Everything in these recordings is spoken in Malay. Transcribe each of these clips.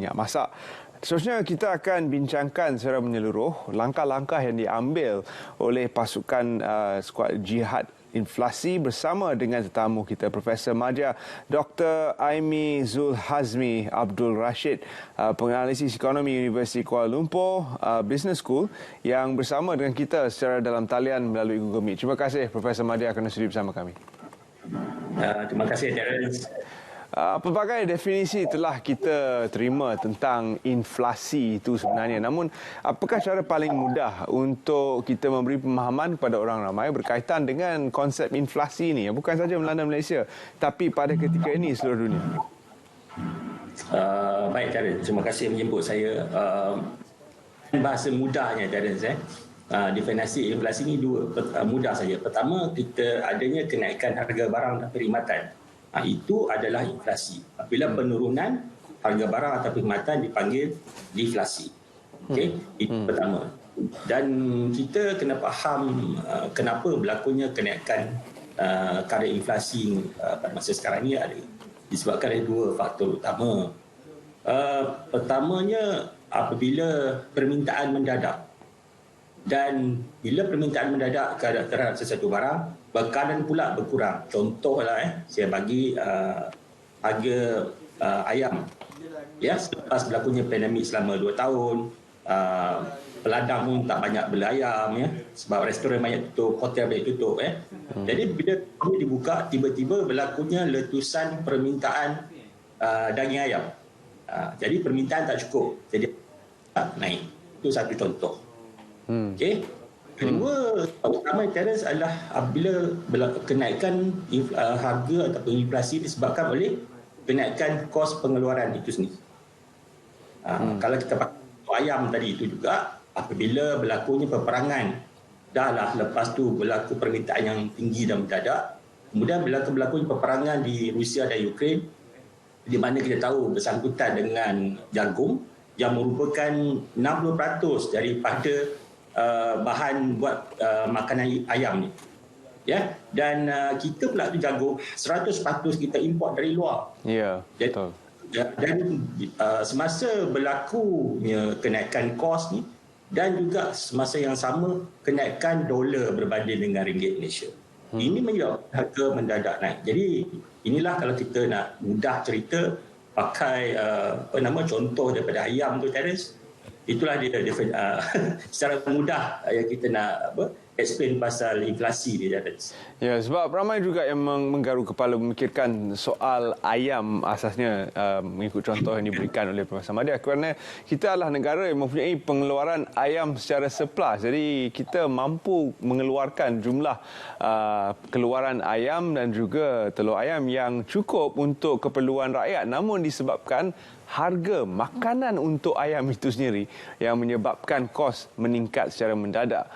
minyak masak. Seterusnya kita akan bincangkan secara menyeluruh langkah-langkah yang diambil oleh pasukan skuad jihad inflasi bersama dengan tetamu kita Profesor Madya Dr. Aimi Zulhazmi Abdul Rashid, penganalisis ekonomi Universiti Kuala Lumpur Business School yang bersama dengan kita secara dalam talian melalui Google Meet. Terima kasih Profesor Madya kerana sudi bersama kami. Terima kasih Terence. Pelbagai definisi telah kita terima tentang inflasi itu sebenarnya. Namun, apakah cara paling mudah untuk kita memberi pemahaman kepada orang ramai berkaitan dengan konsep inflasi ini? Bukan saja melanda Malaysia, tapi pada ketika ini seluruh dunia. Baik Terence, terima kasih menjemput saya. Bahasa mudahnya Terence, definisi inflasi ini dua mudah saja. Pertama, kita adanya kenaikan harga barang dan perkhidmatan. Itu adalah inflasi. Apabila penurunan harga barang atau perkhidmatan dipanggil deflasi. Okey, itu pertama. Dan kita kena faham kenapa berlakunya kenaikan kadar inflasi pada masa sekarang ini disebabkan oleh dua faktor utama. Pertamanya apabila permintaan mendadak. Dan bila permintaan mendadak terhadap sesuatu barang, bekalan pula berkurang. Contohlah saya bagi harga ayam. Ya, selepas berlakunya pandemik selama 2 tahun, peladang pun tak banyak beli ayam ya, sebab restoran banyak tutup, hotel banyak tutup ya. Jadi bila ini dibuka, tiba-tiba berlakunya letusan permintaan daging ayam. Jadi permintaan tak cukup. Jadi naik. Itu satu contoh. Okey. Kedua, utama Terence adalah apabila kenaikan harga atau inflasi disebabkan oleh kenaikan kos pengeluaran itu sendiri. Kalau kita pakai ayam tadi itu juga, apabila berlakunya peperangan, dahlah lepas tu berlaku permintaan yang tinggi dan mendadak, kemudian berlakunya peperangan di Rusia dan Ukraine, di mana kita tahu bersangkutan dengan jagung yang merupakan 60% daripada bahan buat makanan ayam ni, ya. Dan kita pula tu jagung 100% kita import dari luar. Ya, betul. Dan semasa berlakunya kenaikan kos ni, dan juga semasa yang sama kenaikan dolar berbanding dengan ringgit Malaysia, ini menyebabkan harga mendadak naik. Jadi inilah kalau kita nak mudah cerita pakai contoh daripada ayam tu Terence. Itulah dia secara mudah yang kita nak explain pasal inflasi dia. Ya, sebab ramai juga yang menggaruk kepala memikirkan soal ayam asasnya, mengikut contoh yang diberikan oleh Profesor Madya, kerana kita adalah negara yang mempunyai pengeluaran ayam secara surplus. Jadi kita mampu mengeluarkan jumlah keluaran ayam dan juga telur ayam yang cukup untuk keperluan rakyat. Namun disebabkan harga makanan untuk ayam itu sendiri yang menyebabkan kos meningkat secara mendadak.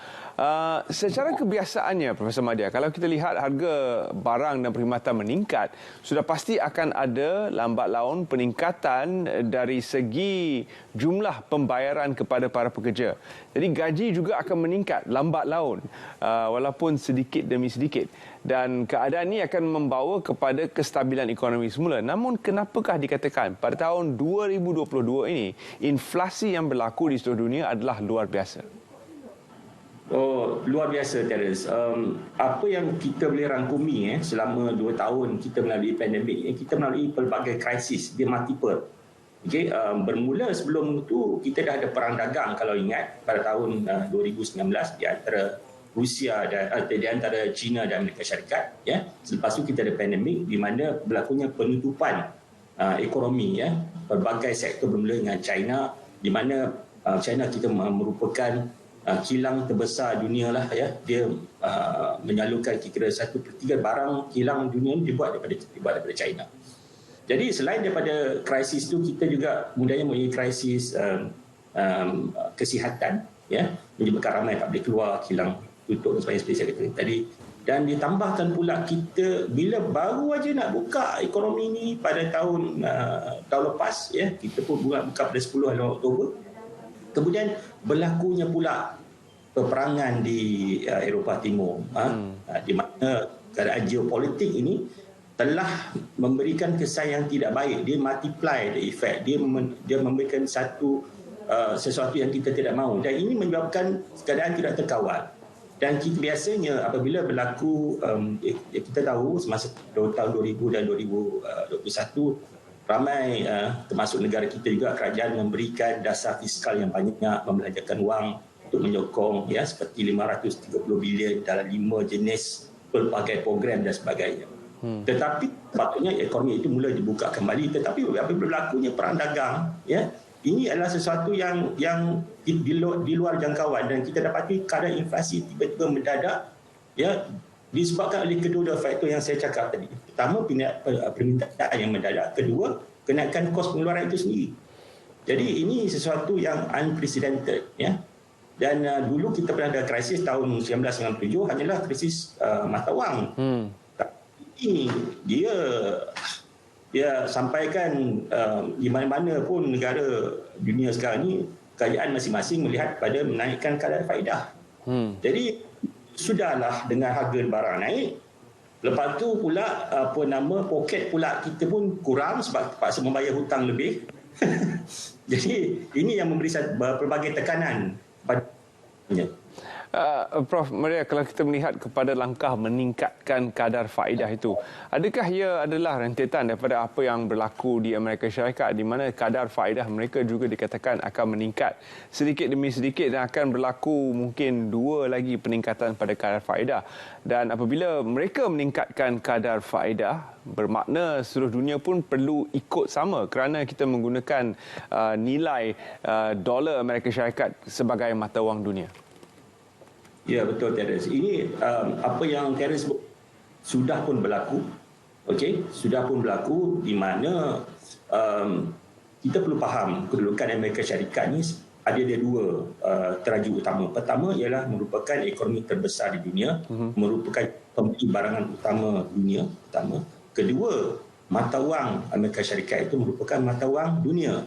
Secara kebiasaannya Profesor Madya, kalau kita lihat harga barang dan perkhidmatan meningkat, sudah pasti akan ada lambat laun peningkatan dari segi jumlah pembayaran kepada para pekerja. Jadi gaji juga akan meningkat lambat laun, walaupun sedikit demi sedikit. Dan keadaan ini akan membawa kepada kestabilan ekonomi semula. Namun kenapakah dikatakan pada tahun 2022 ini inflasi yang berlaku di seluruh dunia adalah luar biasa? Oh, luar biasa Terence. Apa yang kita boleh rangkumi selama 2 tahun kita melalui pandemik, kita melalui pelbagai krisis, dia multiple. Okay, bermula sebelum itu kita dah ada perang dagang kalau ingat pada tahun 2019 di antara Rusia dan di antara China dan Amerika Syarikat, ya. Selepas itu kita ada pandemik di mana berlakunya penutupan ekonomi, ya. Pelbagai sektor bermula dengan China, di mana China kita merupakan kilang terbesar dunia lah, ya. Dia menyalurkan kira 1/3 barang kilang dunia ini dibuat daripada China. Jadi selain daripada krisis itu, kita juga mudahnya mempunyai krisis kesihatan, ya, menyebabkan ramai tak boleh keluar, kilang tutup dan sebagainya seperti saya kata tadi. Dan ditambahkan pula kita bila baru aja nak buka ekonomi ni pada tahun lepas, ya, kita pun buka pada 10 Oktober. Kemudian berlakunya pula peperangan di Eropah Timur, di mana keadaan geopolitik ini telah memberikan kesan yang tidak baik. Dia multiply the effect. Dia memberikan sesuatu yang kita tidak mahu, dan ini menyebabkan keadaan tidak terkawal. Dan kita biasanya apabila berlaku, kita tahu semasa tahun 2000 dan 2021, ramai termasuk negara kita juga, kerajaan memberikan dasar fiskal yang banyak, membelanjakan wang untuk menyokong seperti 530 bilion dalam 5 jenis pelbagai program dan sebagainya. Tetapi patutnya ekonomi itu mula dibuka kembali, tetapi apabila berlakunya perang dagang, ini adalah sesuatu yang di luar jangkauan, dan kita dapati kadar inflasi tiba-tiba mendadak, disebabkan oleh kedua faktor yang saya cakap tadi. Pertama, permintaan yang mendadak. Kedua, kenaikan kos pengeluaran itu sendiri. Jadi ini sesuatu yang unprecedented, Dan dulu kita pernah ada krisis tahun 1997, hanyalah krisis mata wang. Ini dia sampaikan di mana-mana pun negara dunia sekarang ni, kerajaan masing-masing melihat pada menaikkan kadar faedah. Jadi sudahlah dengan harga barang naik, lepas tu pula poket pula kita pun kurang sebab terpaksa membayar hutang lebih. Jadi ini yang memberi pelbagai tekanan pada Prof. Maria, kalau kita melihat kepada langkah meningkatkan kadar faedah itu, adakah ia adalah rentetan daripada apa yang berlaku di Amerika Syarikat, di mana kadar faedah mereka juga dikatakan akan meningkat sedikit demi sedikit, dan akan berlaku mungkin 2 lagi peningkatan pada kadar faedah. Dan apabila mereka meningkatkan kadar faedah, bermakna seluruh dunia pun perlu ikut sama kerana kita menggunakan nilai dolar Amerika Syarikat sebagai mata wang dunia. Ya, betul, Terence. Ini apa yang Terence sebut sudah pun berlaku. Okey, sudah pun berlaku, di mana kita perlu faham kedudukan Amerika Syarikat ni ada 2 teraju utama. Pertama ialah merupakan ekonomi terbesar di dunia, merupakan pembeli barangan utama dunia pertama. Kedua, mata wang Amerika Syarikat itu merupakan mata wang dunia.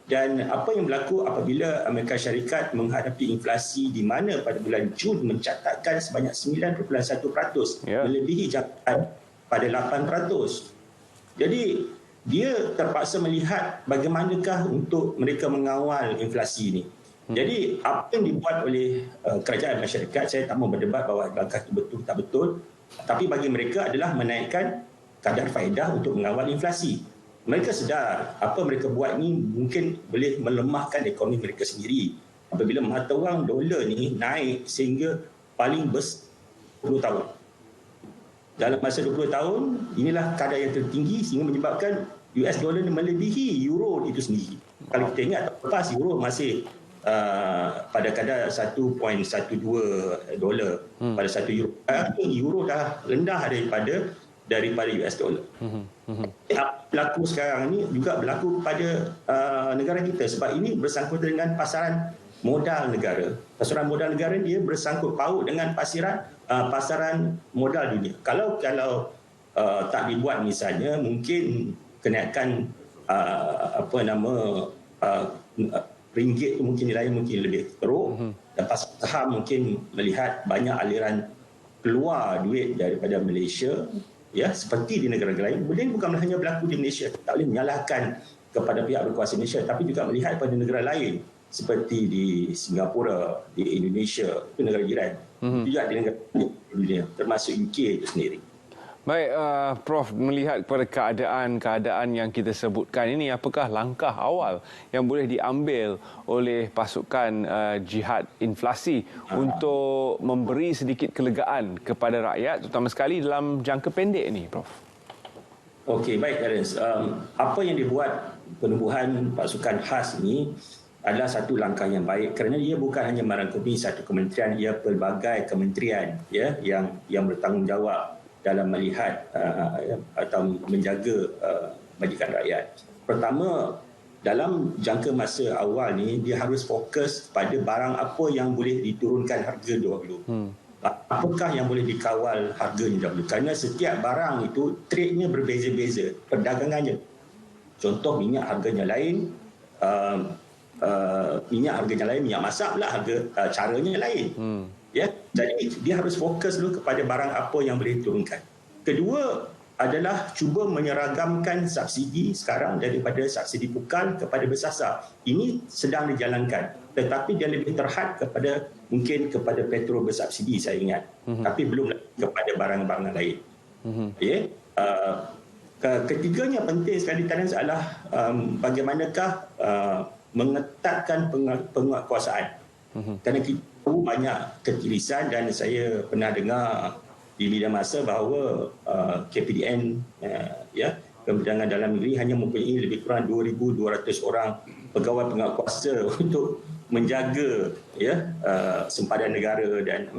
Dan apa yang berlaku apabila Amerika Syarikat menghadapi inflasi di mana pada bulan Jun mencatatkan sebanyak 9.1%, melebihi jangkaan pada 8%. Jadi dia terpaksa melihat bagaimanakah untuk mereka mengawal inflasi ini. Jadi apa yang dibuat oleh kerajaan Amerika Syarikat, saya tak mau berdebat bahawa langkah itu betul tak betul, tapi bagi mereka adalah menaikkan kadar faedah untuk mengawal inflasi. Mereka sedar apa mereka buat ni mungkin boleh melemahkan ekonomi mereka sendiri. Apabila mata wang dolar ni naik sehingga paling besar 20 tahun. Dalam masa 20 tahun, inilah kadar yang tertinggi sehingga menyebabkan US dollar ni melebihi euro itu sendiri. Kalau kita ingat, lepas euro masih pada kadar 1.12 dolar pada 1 euro. Euro dah rendah daripada US dollar. Berlaku sekarang ni juga berlaku pada negara kita, sebab ini bersangkut dengan pasaran modal negara. Pasaran modal negara dia bersangkut paut dengan pasaran modal dunia. Kalau tak dibuat misalnya, mungkin kenaikan ringgit tu mungkin nilainya mungkin lebih teruk, dan pasar saham mungkin melihat banyak aliran keluar duit daripada Malaysia, seperti di negara-negara lain. Benda ini bukan hanya berlaku di Malaysia. Tak boleh menyalahkan kepada pihak berkuasa Malaysia, tapi juga melihat pada negara lain seperti di Singapura, di Indonesia, itu negara jiran. Juga di negara dunia, termasuk UK itu sendiri. Baik, Prof, melihat kepada keadaan yang kita sebutkan ini, apakah langkah awal yang boleh diambil oleh pasukan jihad inflasi untuk memberi sedikit kelegaan kepada rakyat, terutama sekali dalam jangka pendek ini, Prof? Okey, baik, Terence. Apa yang dibuat penubuhan pasukan khas ini adalah satu langkah yang baik, kerana ia bukan hanya merangkumi satu kementerian, ia pelbagai kementerian yang bertanggungjawab dalam melihat atau menjaga majikan rakyat. Pertama, dalam jangka masa awal ni, dia harus fokus pada barang apa yang boleh diturunkan harga dahulu. Apakah yang boleh dikawal harganya dahulu. Kerana setiap barang itu trade-nya berbeza-beza, perdagangannya. Contoh, minyak harganya lain, minyak masak pula caranya lain. Jadi dia harus fokus dulu kepada barang apa yang boleh diturunkan. Kedua, adalah cuba menyeragamkan subsidi sekarang daripada subsidi pukal kepada bersasar. Ini sedang dijalankan, tetapi dia lebih terhad mungkin kepada petrol bersubsidi, saya ingat. Tapi belum lagi kepada barang-barang lain. Okay? Ketiganya penting sekali Terence adalah bagaimanakah mengetatkan penguatkuasaan. Kerana kita tahu banyak ketirisan, dan saya pernah dengar di media masa bahawa KPDN Kementerian Dalam Negeri hanya mempunyai lebih kurang 2,200 orang pegawai penguatkuasa untuk menjaga sempadan negara dan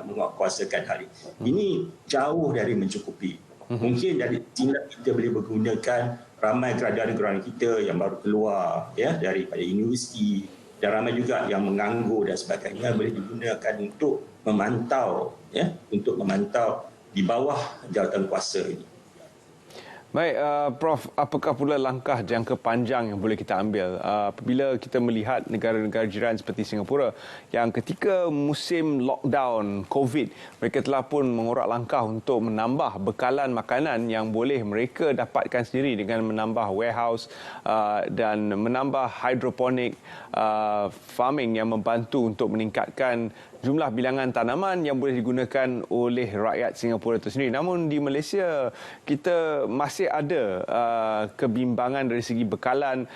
menguatkuasakan hal ini. Ini jauh dari mencukupi. Mungkin dari sini kita boleh menggunakan ramai graduan-graduan kita yang baru keluar daripada universiti, dan ramai juga yang menganggur dan sebagainya boleh digunakan untuk memantau di bawah jawatan kuasa ini. Baik, Prof, apakah pula langkah jangka panjang yang boleh kita ambil apabila kita melihat negara-negara jiran seperti Singapura yang ketika musim lockdown COVID, mereka telah pun mengorak langkah untuk menambah bekalan makanan yang boleh mereka dapatkan sendiri dengan menambah warehouse dan menambah hydroponic farming yang membantu untuk meningkatkan jumlah bilangan tanaman yang boleh digunakan oleh rakyat Singapura itu sendiri. Namun di Malaysia kita masih ada kebimbangan dari segi bekalan.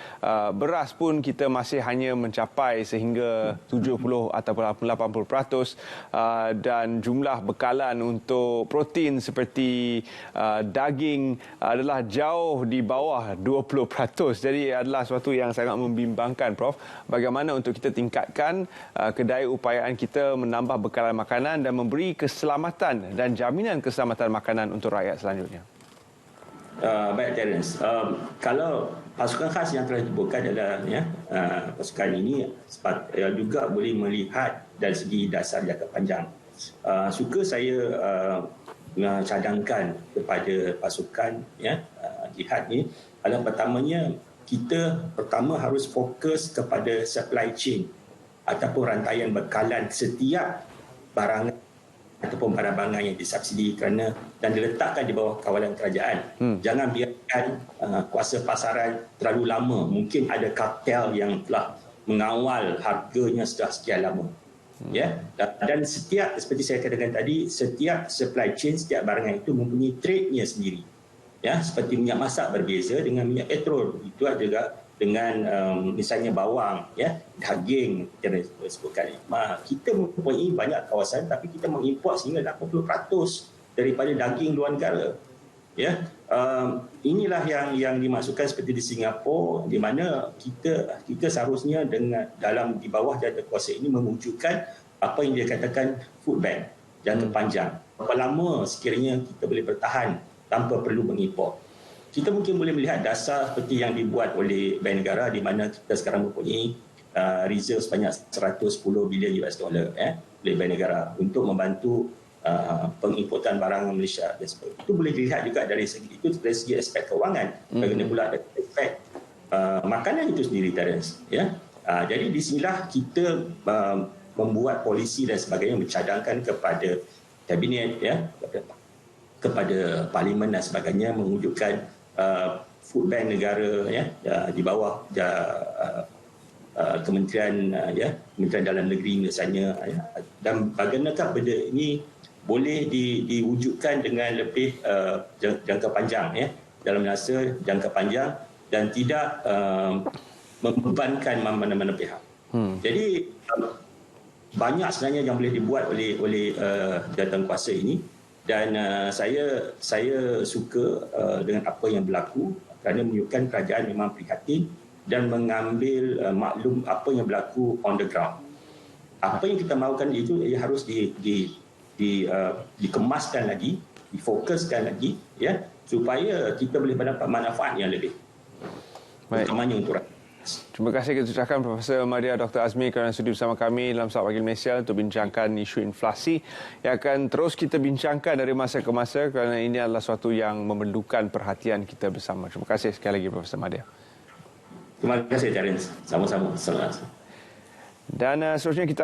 Beras pun kita masih hanya mencapai sehingga 70 ataupun 80%, dan jumlah bekalan untuk protein seperti daging adalah jauh di bawah 20%. Jadi adalah sesuatu yang sangat membimbangkan, Prof. Bagaimana untuk kita tingkatkan kedaya upayaan kita menambah bekalan makanan dan memberi keselamatan dan jaminan keselamatan makanan untuk rakyat selanjutnya. Baik, Terence. Kalau pasukan khas yang telah dibuatkan adalah pasukan ini juga boleh melihat dari segi dasar jangka panjang. Suka saya cadangkan kepada pasukan jihad ini adalah pertamanya kita harus fokus kepada supply chain ataupun rantaian bekalan setiap barangan ataupun barang-barang yang disubsidi dan diletakkan di bawah kawalan kerajaan. Jangan biarkan kuasa pasaran terlalu lama. Mungkin ada kartel yang telah mengawal harganya sudah sekian lama. Dan setiap, seperti saya katakan tadi, setiap supply chain, setiap barangan itu mempunyai trade-nya sendiri. Seperti minyak masak berbeza dengan minyak petrol. Itu juga dengan misalnya bawang, daging kita sebutkan. Kita mempunyai banyak kawasan, tapi kita mengimport sehingga 80% daripada daging luar negara. Inilah yang dimaksudkan seperti di Singapura, di mana kita seharusnya di bawah jawatan kuasa ini mewujudkan apa yang dia katakan food bank jangka panjang. Berapa lama sekiranya kita boleh bertahan tanpa perlu mengimport. Kita mungkin boleh melihat dasar seperti yang dibuat oleh Bank Negara, di mana kita sekarang mempunyai reserve sebanyak 110 bilion US dollar oleh Bank Negara untuk membantu pengimportan barang Malaysia dan sebagainya. Itu boleh dilihat juga dari segi aspek kewangan. Bagaimana pula dari aspek makanan itu sendiri, Terence. Jadi di sinilah kita membuat polisi dan sebagainya, mencadangkan kepada kabinet, kepada parlimen dan sebagainya, mewujudkan food bank negara di bawah Kementerian Dalam Negeri misalnya, dan bagaimanakah benda ini boleh diwujudkan dengan lebih jangka panjang, dalam masa jangka panjang, dan tidak membebankan mana-mana pihak. Jadi banyak sebenarnya yang boleh dibuat oleh jawatan kuasa ini. Dan saya suka dengan apa yang berlaku, kerana menunjukkan kerajaan memang prihatin dan mengambil maklum apa yang berlaku on the ground. Apa yang kita mahukan itu harus dikemaskan lagi, difokuskan lagi, supaya kita boleh mendapat manfaat yang lebih. Utamanya untuk rakyat. Terima kasih kita ucapkan Profesor Madya Dr. Azmi kerana sudi bersama kami dalam Saat Pagi Malaysia untuk bincangkan isu inflasi yang akan terus kita bincangkan dari masa ke masa, kerana ini adalah sesuatu yang memerlukan perhatian kita bersama. Terima kasih sekali lagi Profesor Madya. Terima kasih, Terence. Sama-sama. Selamat. Dan seterusnya kita